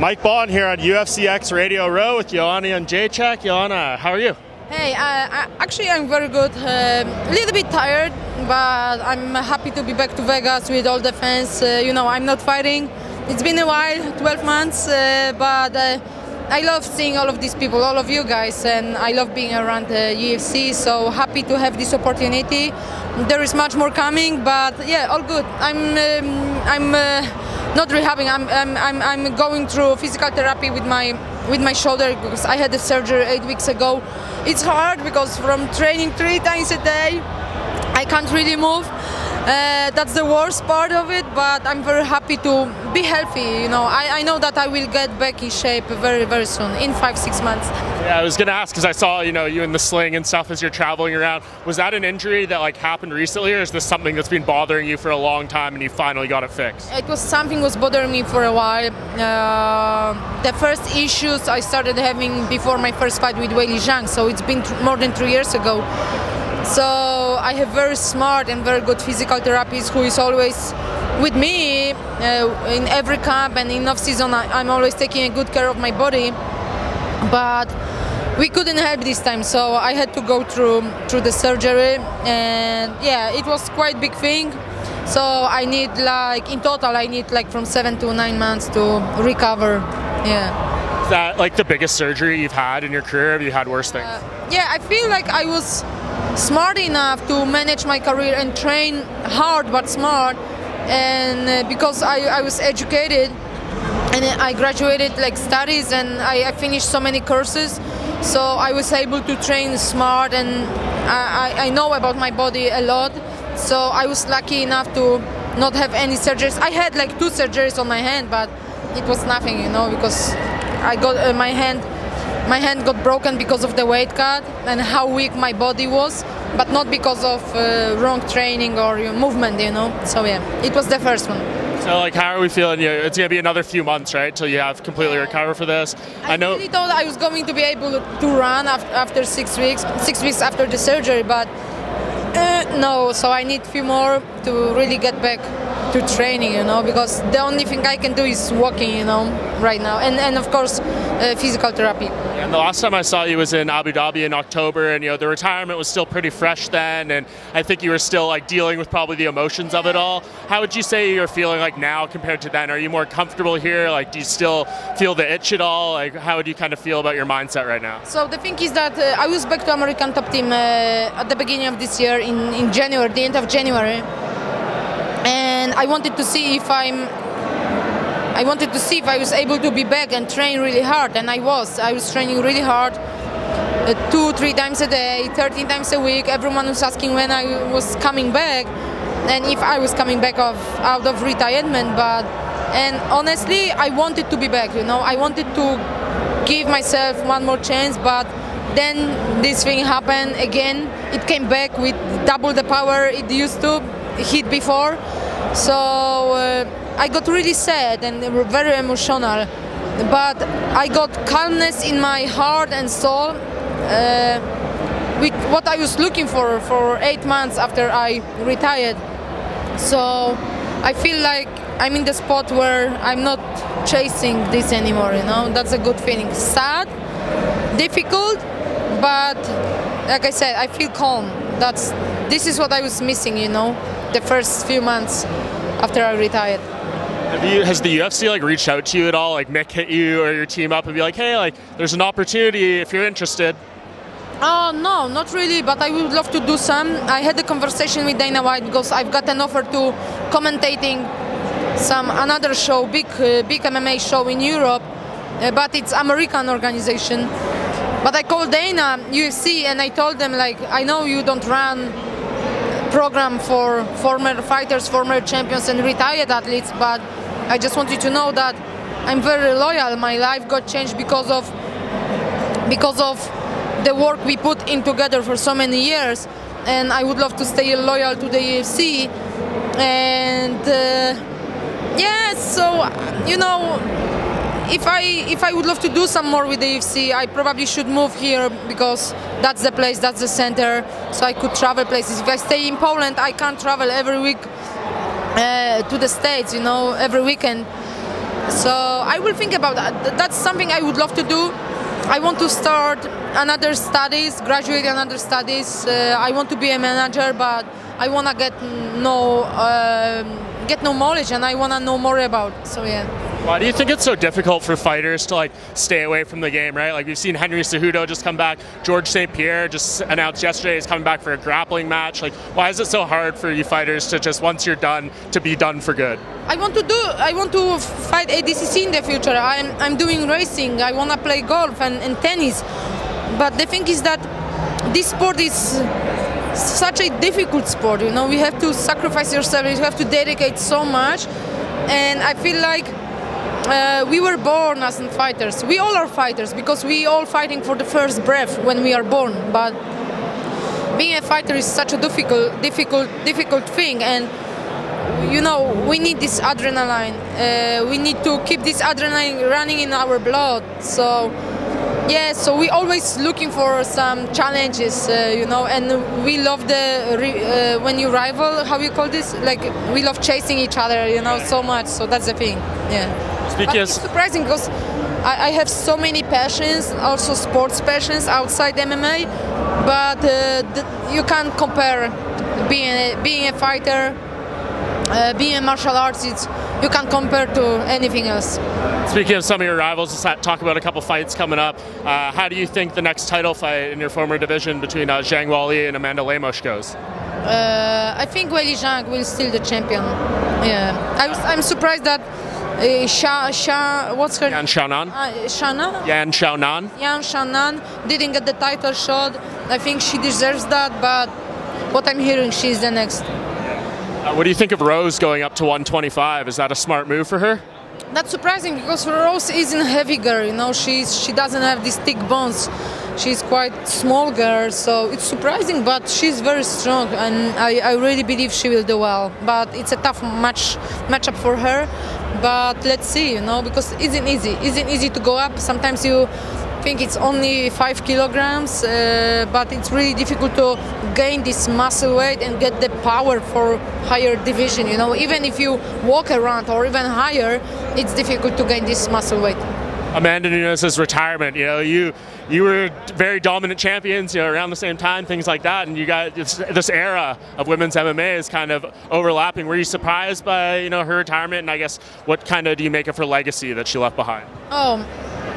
Mike Bohn here on UFC X Radio Row with Joanna Jedrzejczyk. Joanna, how are you? Hey, actually I'm very good. A little bit tired, but I'm happy to be back to Vegas with all the fans. I'm not fighting. It's been a while, 12 months, but I love seeing all of these people, all of you guys, and I love being around the UFC. So happy to have this opportunity. There is much more coming, but yeah, all good. I'm not rehabbing. I'm going through physical therapy with my shoulder because I had the surgery 8 weeks ago. It's hard because from training 3 times a day, I can't really move. That's the worst part of it, but I'm very happy to be healthy. I know that I will get back in shape very, very soon, in 5-6 months. Yeah, I was gonna ask because I saw you in the sling and stuff as you're traveling around. Was that an injury that happened recently, or is this something that's been bothering you for a long time and you finally got it fixed? It was something was bothering me for a while. The first issues I started having before my first fight with Weili Zhang, so it's been more than 3 years ago. So I have very smart and very good physical therapist who is always with me in every camp, and in off-season I'm always taking good care of my body. But we couldn't help this time, so I had to go through the surgery, and yeah, it was quite big thing. So I need in total I need from 7 to 9 months to recover. Yeah. Is that the biggest surgery you've had in your career? Have you had worse things? Yeah, I feel like I was smart enough to manage my career and train hard but smart, and because I was educated and I graduated studies and I finished so many courses, so I was able to train smart, and I know about my body a lot, so I was lucky enough to not have any surgeries. I had 2 surgeries on my hand, but it was nothing, because I got my hand got broken because of the weight cut and how weak my body was, but not because of wrong training or movement, So yeah, it was the first one. So how are we feeling? It's gonna be another few months, right, till you have completely recovered for this. I know. Really thought I was going to be able to run after 6 weeks, 6 weeks after the surgery, but no. So I need a few more to really get back to training, because the only thing I can do is walking, right now, and of course physical therapy. And the last time I saw you was in Abu Dhabi in October, and the retirement was still pretty fresh then, and I think you were still dealing with probably the emotions of it all. How would you say you're feeling now compared to then? Are you more comfortable here? Do you still feel the itch at all? How would you kind of feel about your mindset right now? So the thing is that I was back to American top team at the beginning of this year in January, the end of January. And I wanted to see if I was able to be back and train really hard, and I was training really hard, 2-3 times a day, 13 times a week. Everyone was asking when I was coming back and if I was coming back out of retirement, and honestly I wanted to be back, I wanted to give myself one more chance, but then this thing happened again. It came back with double the power it used to hit before, so I got really sad and very emotional, but I got calmness in my heart and soul, with what I was looking for 8 months after I retired. So I feel like I'm in the spot where I'm not chasing this anymore, That's a good feeling. Sad, difficult, but like I said, I feel calm. This is what I was missing, the first few months after I retired. Has the UFC reached out to you at all? Mick hit you or your team up and be like, hey, there's an opportunity if you're interested? No, not really, but I would love to do some. I had a conversation with Dana White because I've got an offer to commentating another show, big MMA show in Europe, but it's American organization. But I called Dana, UFC, and I told them I know you don't run program for former fighters, former champions and retired athletes, but I just want you to know that I'm very loyal. My life got changed because of the work we put in together for so many years, and I would love to stay loyal to the UFC. And yeah, so if I would love to do some more with the UFC, I probably should move here because that's the place, that's the center, so I could travel places. If I stay in Poland, I can't travel every week to the States, every weekend. So I will think about that. That's something I would love to do. I want to start another studies, graduate another studies. I want to be a manager, but I want to get no knowledge, and I want to know more about. So yeah. Why do you think it's so difficult for fighters to like stay away from the game, right? Like we've seen Henry Cejudo just come back. George St. Pierre just announced yesterday he's coming back for a grappling match. Like, why is it so hard for you fighters to just, once you're done, to be done for good? I want to fight ADCC in the future. I'm doing racing. I want to play golf and tennis. But the thing is that this sport is such a difficult sport. You know, we have to sacrifice yourself. You have to dedicate so much, and I feel like. We were born as fighters. We all are fighters because we all fighting for the first breath when we are born. But being a fighter is such a difficult thing, and you know we need this adrenaline. We need to keep this adrenaline running in our blood. So yeah, so we always looking for some challenges, you know, and we love the when you rival. How you call this? Like we love chasing each other, you know, so much. So that's the thing. Yeah. But it's surprising because I have so many passions, also sports passions outside MMA, but you can't compare being a fighter, being a martial artist. You can't compare to anything else. Speaking of some of your rivals, let's talk about a couple fights coming up. How do you think the next title fight in your former division between Zhang Weili and Amanda Lemos goes? I think Weili Zhang will still the champion. Yeah, I'm surprised that. What's her name? Yan Xiaonan. Yan Xiaonan. Yan Xiaonan didn't get the title shot. I think she deserves that, but what I'm hearing, she's the next. What do you think of Rose going up to 125? Is that a smart move for her? That's surprising because Rose isn't a heavy girl. You know, she doesn't have these thick bones. She's quite small girl, so it's surprising, but she's very strong, and I really believe she will do well. But it's a tough matchup for her. But let's see, you know, because it isn't easy. It isn't easy to go up. Sometimes you think it's only 5 kilograms, but it's really difficult to gain this muscle weight and get the power for higher division. You know, even if you walk around or even higher, it's difficult to gain this muscle weight. Amanda Nunes' retirement, you know, you were very dominant champions, you know, around the same time, things like that, and you got this era of women's MMA is kind of overlapping. Were you surprised by, you know, her retirement, and I guess what kind of do you make of her legacy that she left behind? Oh,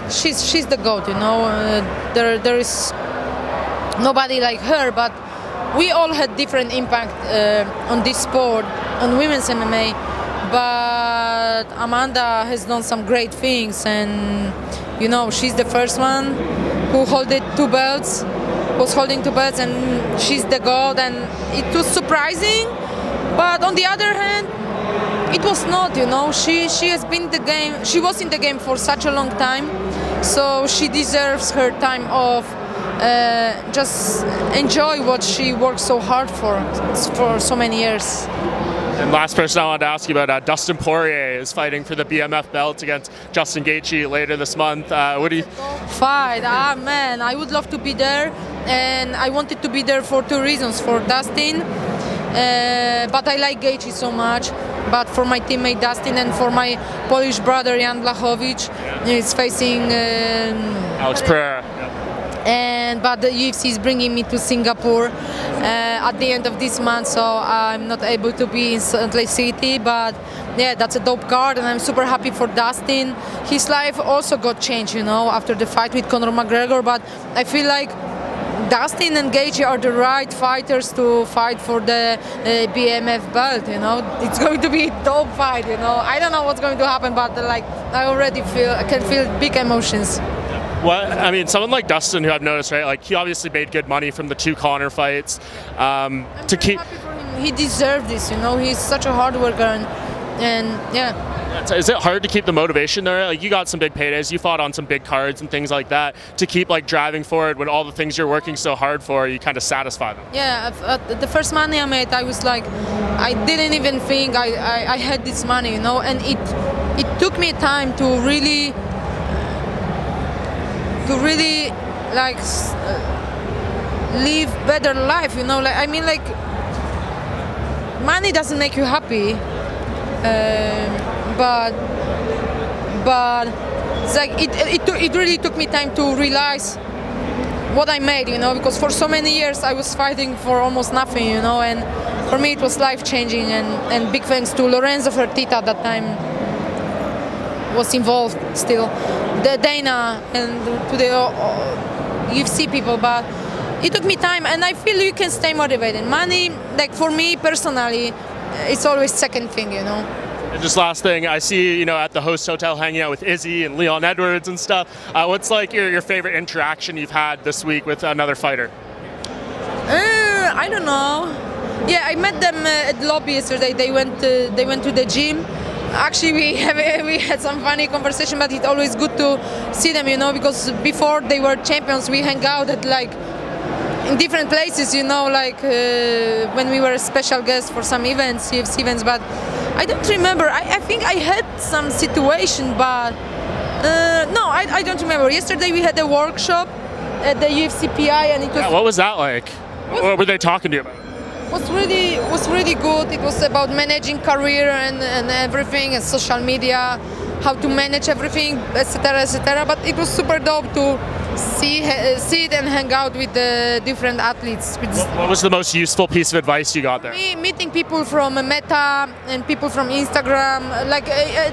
she's the GOAT, you know. There is nobody like her, but we all had different impact on this sport, on women's MMA. But Amanda has done some great things, and you know she's the first one who was holding 2 belts, and she's the GOAT, and it was surprising. But on the other hand, it was not. You know, she has been the game. She was in the game for such a long time, so she deserves her time off. Just enjoy what she worked so hard for so many years. And last person I wanted to ask you about, Dustin Poirier is fighting for the BMF belt against Justin Gaethje later this month. What do you... Fight, man, I would love to be there, and I wanted to be there for 2 reasons. For Dustin, but I like Gaethje so much, but for my teammate Dustin and for my Polish brother Jan Blachowicz, he's facing... Alex Pereira. But the UFC is bringing me to Singapore at the end of this month, so I'm not able to be in Salt Lake City. But yeah, that's a dope card, and I'm super happy for Dustin. His life also got changed, you know, after the fight with Conor McGregor. But I feel like Dustin and Gaethje are the right fighters to fight for the BMF belt. You know, it's going to be a dope fight. You know, I don't know what's going to happen, but like I can feel big emotions. Well, I mean, someone like Dustin, who I've noticed, right? Like, he obviously made good money from the 2 Conor fights. I'm happy for him. He deserved this, you know. He's such a hard worker, and yeah. Is it hard to keep the motivation there? Like, you got some big paydays, you fought on some big cards and things like that. To keep like driving forward when all the things you're working so hard for, you kind of satisfy them. Yeah, the first money I made, I was like, I didn't even think I had this money, you know. And it took me time to really like live better life, you know. Like, I mean, like, money doesn't make you happy, but but it's like it really took me time to realize what I made, you know, because for so many years I was fighting for almost nothing, you know, and for me it was life-changing, and big thanks to Lorenzo Fertitta at that time was involved still, the Dana, and to the UFC people, but it took me time, and I feel you can stay motivated. Money, like for me personally, it's always second thing, you know. And just last thing, I see you, at the host hotel hanging out with Izzy and Leon Edwards and stuff. What's like your favorite interaction you've had this week with another fighter? I don't know. Yeah, I met them at the lobby yesterday. They went to the gym. Actually, we had some funny conversation, but it's always good to see them, you know, because before they were champions, we hang out at like in different places, you know, like when we were a special guest for some events, UFC events, but I don't remember. I think I had some situation, but no, I don't remember. Yesterday we had a workshop at the UFC PI, and it was. Yeah, what was that like? What were they talking to you about? Was really good. It was about managing career and everything, and social media, how to manage everything, etc., etc. But it was super dope to see it and hang out with the different athletes. What was the most useful piece of advice you got there? Meeting people from Meta and people from Instagram, like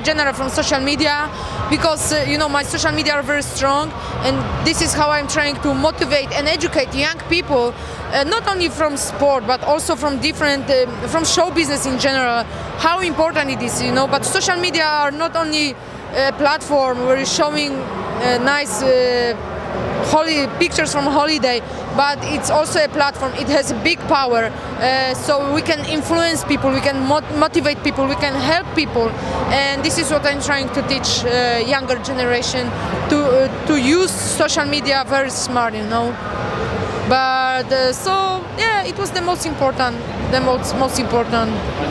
general from social media, because you know, my social media are very strong, and this is how I'm trying to motivate and educate young people. Not only from sport, but also from different, from show business in general, how important it is, you know. But social media are not only a platform where you're showing nice pictures from holiday, but it's also a platform. It has a big power, so we can influence people, we can motivate people, we can help people, and this is what I'm trying to teach younger generation, to use social media very smart, you know. But so yeah, it was the most important. I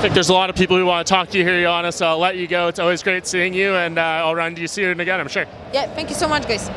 think there's a lot of people who want to talk to you here, Joanna, so I'll let you go. It's always great seeing you, and I'll run to you soon again, I'm sure. Yeah, thank you so much, guys.